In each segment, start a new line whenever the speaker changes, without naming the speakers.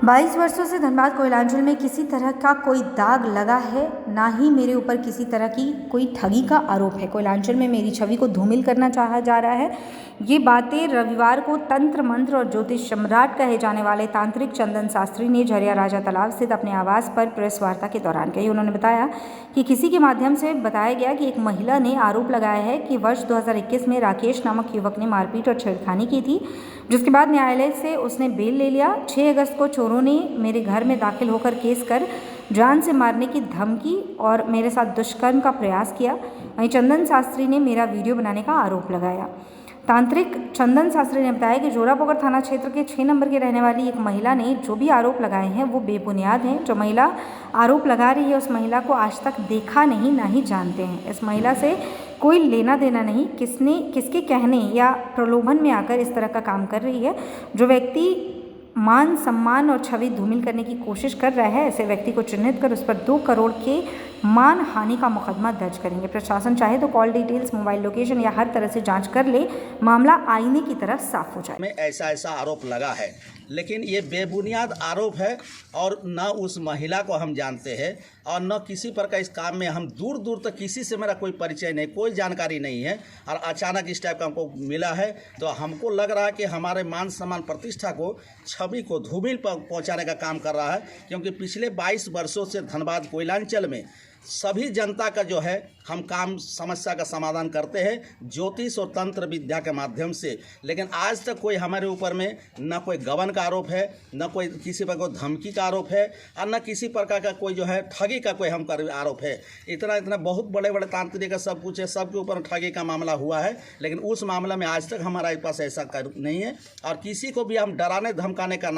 22 वर्षों से धनबाद कोयलांचल में किसी तरह का कोई दाग लगा है, ना ही मेरे ऊपर किसी तरह की कोई ठगी का आरोप है। कोयलांचल में मेरी छवि को धूमिल करना चाहा जा रहा है। ये बातें रविवार को तंत्र मंत्र और ज्योतिष सम्राट कहे जाने वाले तांत्रिक चंदन शास्त्री ने झरिया राजा तालाब स्थित अपने आवास पर प्रेस वार्ता के दौरान कही। उन्होंने बताया कि किसी के माध्यम से बताया गया कि एक महिला ने आरोप लगाया है कि वर्ष 2021 में राकेश नामक युवक ने मारपीट और छेड़खानी की थी, जिसके बाद न्यायालय से उसने बेल ले लिया। 6 अगस्त को चोरों ने मेरे घर में दाखिल होकर केस कर जान से मारने की धमकी और मेरे साथ दुष्कर्म का प्रयास किया। वहीं चंदन शास्त्री ने मेरा वीडियो बनाने का आरोप लगाया। तांत्रिक चंदन शास्त्री ने बताया कि जोरापोखर थाना क्षेत्र के 6 नंबर की रहने वाली एक महिला ने जो भी आरोप लगाए हैं वो बेबुनियाद हैं। जो महिला आरोप लगा रही है उस महिला को आज तक देखा नहीं, ना ही जानते हैं। इस महिला से कोई लेना देना नहीं। किसके कहने या प्रलोभन में आकर इस तरह का काम कर रही है। जो व्यक्ति मान सम्मान और छवि धूमिल करने की कोशिश कर रहा है, ऐसे व्यक्ति को चिन्हित कर उस पर 2 करोड़ के मान हानि का मुकदमा दर्ज करेंगे। प्रशासन चाहे तो कॉल डिटेल्स, मोबाइल लोकेशन या हर तरह से जांच कर ले, मामला आईने की तरह साफ हो जाए।
में ऐसा आरोप लगा है, लेकिन ये बेबुनियाद आरोप है और न उस महिला को हम जानते हैं और न किसी प्रकार इस काम में हम दूर तक किसी से मेरा कोई परिचय नहीं, कोई जानकारी नहीं है। और अचानक इस टाइप का हमको मिला है तो हमको लग रहा है कि हमारे मान सम्मान प्रतिष्ठा को, छवि को धूमिल पहुंचाने का काम कर रहा है। क्योंकि पिछले 22 वर्षों से धनबाद कोयलांचल में सभी जनता का जो है हम काम समस्या का समाधान करते हैं ज्योतिष और तंत्र विद्या के माध्यम से। लेकिन आज तक कोई हमारे ऊपर में न कोई गबन का आरोप है, न कोई किसी पर कोई धमकी का आरोप है और न किसी प्रकार का कोई जो है ठगी का कोई हम पर आरोप है। इतना बहुत बड़े तांत्रिक का सब कुछ है, सबके ऊपर ठगी का मामला हुआ है, लेकिन उस मामला में आज तक हमारे पास ऐसा नहीं है। और किसी को भी हम डराने धमकाने का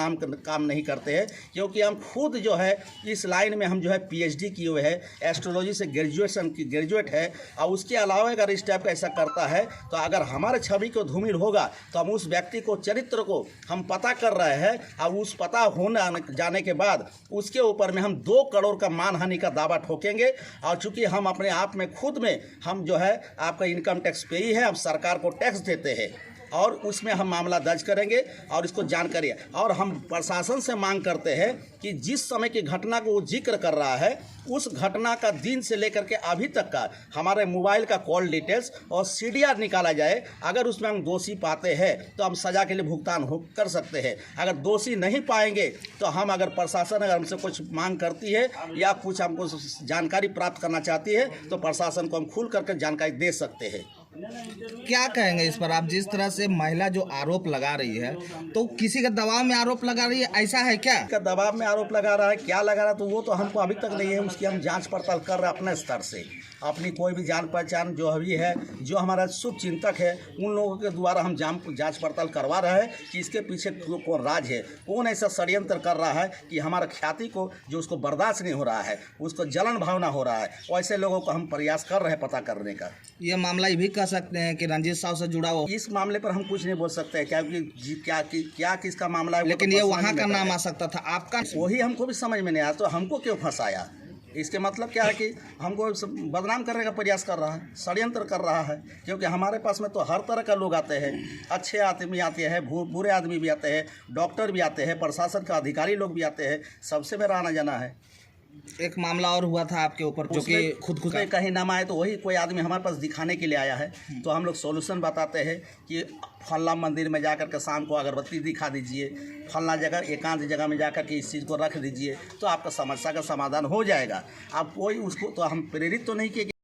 काम नहीं करते हैं, क्योंकि हम खुद जो है इस लाइन में हम जो है PhD किए हुए हैं, एस्ट्रोलॉजी से ग्रेजुएट है। और उसके अलावा अगर इस टाइप का ऐसा करता है तो अगर हमारे छवि को धूमिल होगा तो हम उस व्यक्ति को, चरित्र को हम पता कर रहे हैं और उस पता होने जाने के बाद उसके ऊपर में हम 2 करोड़ का मानहानि का दावा ठोकेंगे। और चूंकि हम अपने आप में खुद में हम जो है आपका इनकम टैक्स पेई है, हम सरकार को टैक्स देते हैं और उसमें हम मामला दर्ज करेंगे और इसको जानकारी है। और हम प्रशासन से मांग करते हैं कि जिस समय की घटना को वो जिक्र कर रहा है उस घटना का दिन से लेकर के अभी तक का हमारे मोबाइल का कॉल डिटेल्स और CDR निकाला जाए। अगर उसमें हम दोषी पाते हैं तो हम सज़ा के लिए भुगतान कर सकते हैं। अगर दोषी नहीं पाएंगे तो हम, अगर प्रशासन अगर हमसे कुछ मांग करती है या कुछ हमको जानकारी प्राप्त करना चाहती है तो प्रशासन को हम खुल करके जानकारी दे सकते हैं।
क्या कहेंगे इस पर? आप जिस तरह से महिला जो आरोप लगा रही है तो किसी के दबाव में आरोप लगा रही है, ऐसा है क्या?
का दबाव में आरोप लगा रहा है, क्या लगा रहा है तो वो तो हमको अभी तक नहीं है। उसकी हम जांच पड़ताल कर रहे हैं अपने स्तर से। अपनी कोई भी जान पहचान जो अभी है, जो हमारा शुभ चिंतक है, उन लोगों के द्वारा हम जांच पड़ताल करवा रहे हैं कि इसके पीछे कौन राज है, कौन ऐसा षड्यंत्र कर रहा है कि हमारा ख्याति को जो उसको बर्दाश्त नहीं हो रहा है, उसको जलन भावना हो रहा है। वैसे लोगों को हम प्रयास कर रहे हैं पता करने का।
ये मामला ये भी कह सकते हैं कि रंजीत साहब से जुड़ा हो।
इस मामले पर हम कुछ नहीं बोल सकते हैं क्योंकि क्या किसका मामला है,
लेकिन ये वहाँ का नाम आ सकता था, आपका
वही हमको भी समझ में नहीं आया। तो हमको क्यों फंसाया? इसके मतलब क्या है कि हमको बदनाम करने का प्रयास कर रहा है, षड्यंत्र कर रहा है। क्योंकि हमारे पास में तो हर तरह का लोग आते हैं, अच्छे आदमी आते हैं, बुरे आदमी भी आते हैं, डॉक्टर भी आते हैं, प्रशासन का अधिकारी लोग भी आते हैं, सबसे मेरा आना जाना है।
एक मामला और हुआ था आपके ऊपर जो कि खुद
कहीं नाम आए तो वही कोई आदमी हमारे पास दिखाने के लिए आया है तो हम लोग सॉल्यूशन बताते हैं कि फल्ला मंदिर में जाकर के शाम को अगरबत्ती दिखा दीजिए, फल्ला जगह एकांत जगह में जाकर के इस चीज़ को रख दीजिए तो आपका समस्या का समाधान हो जाएगा। आप कोई उसको तो हम प्रेरित तो नहीं किए।